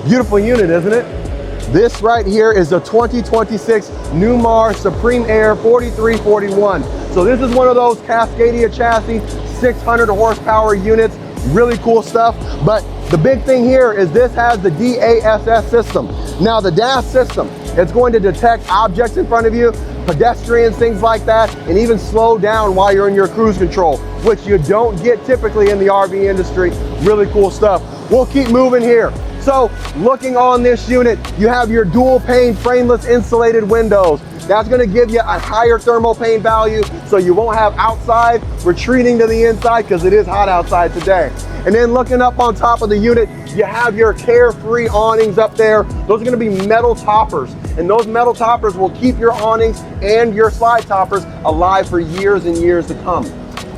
Beautiful unit, isn't it? This right here is the 2026 Newmar Supreme Aire 4341. So this is one of those Cascadia chassis, 600 horsepower units, really cool stuff. But the big thing here is this has the DASS system. Now the DAS system, it's going to detect objects in front of you, pedestrians, things like that, and even slow down while you're in your cruise control, which you don't get typically in the RV industry. Really cool stuff. We'll keep moving here. So looking on this unit, you have your dual pane frameless insulated windows. That's gonna give you a higher thermal pane value, so you won't have outside retreating to the inside because it is hot outside today. And then looking up on top of the unit, you have your Carefree awnings up there. Those are gonna be metal toppers, and those metal toppers will keep your awnings and your slide toppers alive for years and years to come.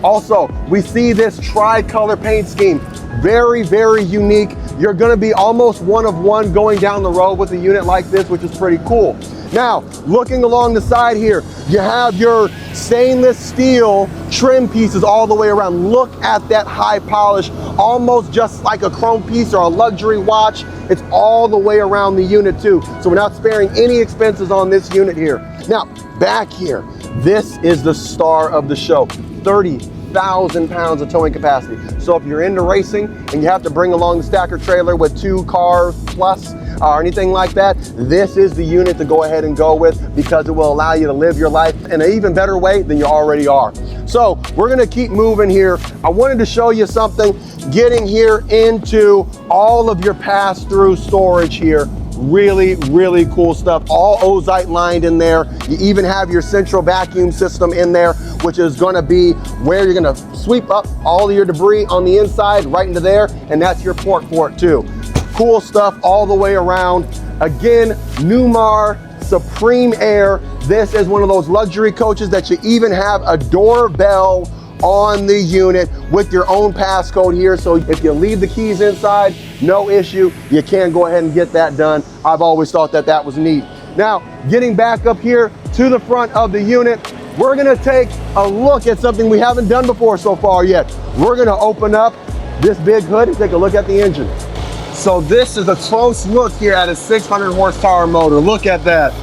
Also, we see this tri-color paint scheme. Very, very unique. You're gonna be almost one of one going down the road with a unit like this, which is pretty cool. Now, looking along the side here, you have your stainless steel trim pieces all the way around. Look at that high polish, almost just like a chrome piece or a luxury watch. It's all the way around the unit too. So we're not sparing any expenses on this unit here. Now, back here, this is the star of the show, 30,000 pounds of towing capacity. So if you're into racing and you have to bring along the stacker trailer with 2 cars plus or anything like that, this is the unit to go ahead and go with, because it will allow you to live your life in an even better way than you already are. So we're gonna keep moving here. I wanted to show you something, getting here into all of your pass-through storage here. Really, really cool stuff. All ozite lined in there. You even have your central vacuum system in there, which is gonna be where you're gonna sweep up all of your debris on the inside right into there, and that's your port for it too. Cool stuff all the way around. Again, Newmar Supreme Aire. This is one of those luxury coaches that you even have a doorbell on the unit with your own passcode here. So if you leave the keys inside, no issue. You can go ahead and get that done. I've always thought that that was neat. Now, getting back up here to the front of the unit, we're gonna take a look at something we haven't done before so far yet. We're gonna open up this big hood and take a look at the engine. So this is a close look here at a 600 horsepower motor. Look at that.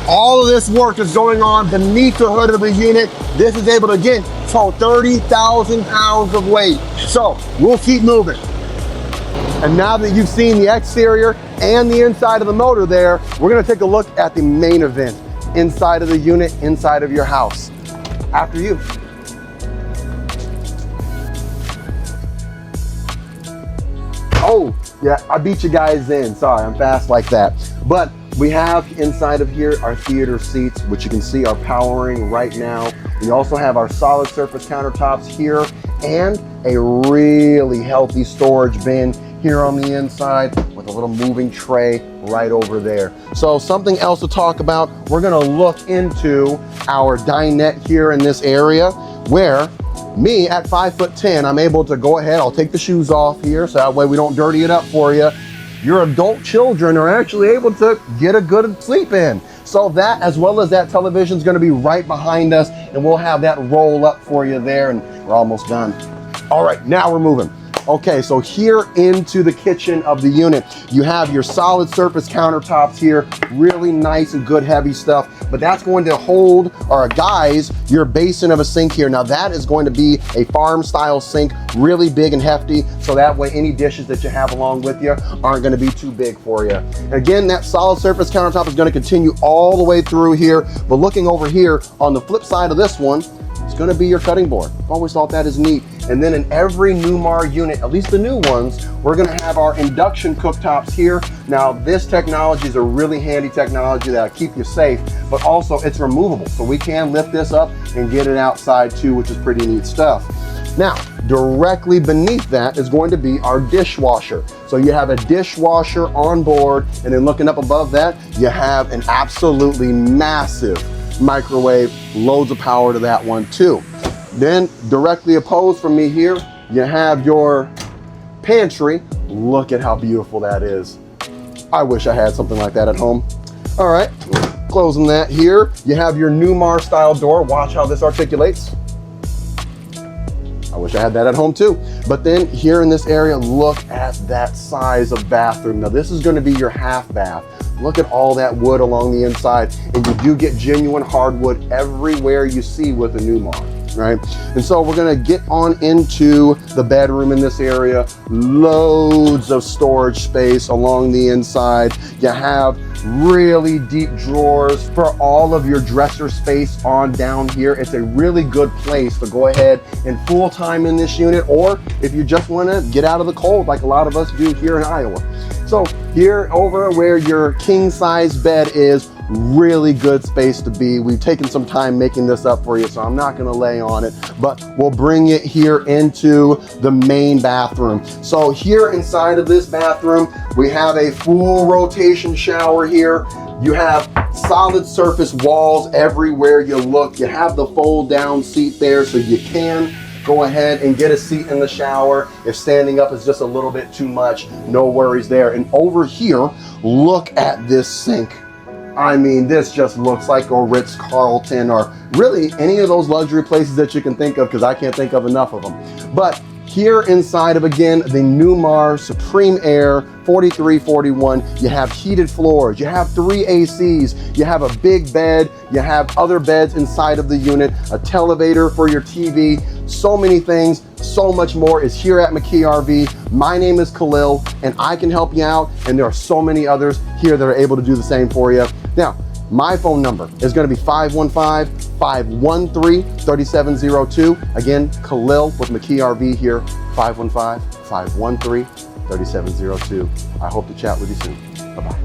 All of this work is going on beneath the hood of the unit. This is able to, again, tow 30,000 pounds of weight. So we'll keep moving. And now that you've seen the exterior and the inside of the motor there, we're gonna take a look at the main event, inside of the unit, inside of your house. After you. Oh, yeah, I beat you guys in. Sorry, I'm fast like that. But we have inside of here our theater seats, which you can see are powering right now. We also have our solid surface countertops here and a really healthy storage bin here on the inside with a little moving tray right over there. So something else to talk about, we're gonna look into our dinette here in this area where me at 5'10", I'm able to go ahead, I'll take the shoes off here so that way we don't dirty it up for you. Your adult children are actually able to get a good sleep in. So that, as well as that television, is gonna be right behind us, and we'll have that roll up for you there, and we're almost done. All right, now we're moving. Okay, so here into the kitchen of the unit, you have your solid surface countertops here, really nice and good heavy stuff, but that's going to hold or guise your basin of a sink here. Now that is going to be a farm style sink, really big and hefty, so that way any dishes that you have along with you aren't gonna be too big for you. Again, that solid surface countertop is gonna continue all the way through here, but looking over here on the flip side of this one, it's gonna be your cutting board. I've always thought that is neat. And then in every Newmar unit, at least the new ones, we're gonna have our induction cooktops here. Now this technology is a really handy technology that'll keep you safe, but also it's removable. So we can lift this up and get it outside too, which is pretty neat stuff. Now, directly beneath that is going to be our dishwasher. So you have a dishwasher on board, and then looking up above that, you have an absolutely massive microwave, loads of power to that one too. Then directly opposed from me here, you have your pantry. Look at how beautiful that is. I wish I had something like that at home. All right, closing that here. You have your Newmar style door. Watch how this articulates. I wish I had that at home too. But then here in this area, look at that size of bathroom. Now this is going to be your half bath. Look at all that wood along the inside, and you do get genuine hardwood everywhere you see with a Newmar, right? And so we're gonna get on into the bedroom in this area. Loads of storage space along the inside. You have really deep drawers for all of your dresser space on down here. It's a really good place to go ahead and full time in this unit, or if you just wanna get out of the cold like a lot of us do here in Iowa. So here over where your king size bed is, really good space to be. We've taken some time making this up for you, so I'm not gonna lay on it, but we'll bring it here into the main bathroom. So here inside of this bathroom, we have a full rotation shower here. You have solid surface walls everywhere you look. You have the fold down seat there, so you can go ahead and get a seat in the shower. If standing up is just a little bit too much, no worries there. And over here, look at this sink. I mean, this just looks like a Ritz-Carlton, or really any of those luxury places that you can think of, because I can't think of enough of them. But here inside of, again, the Newmar Supreme Aire 4341, you have heated floors, you have 3 ACs, you have a big bed, you have other beds inside of the unit, a televator for your TV, so many things, so much more is here at McKee RV. My name is Khalil, and I can help you out, and there are so many others here that are able to do the same for you. Now, my phone number is going to be 515-513-3702. Again, Khalil with McKee RV here, 515-513-3702. I hope to chat with you soon. Bye-bye.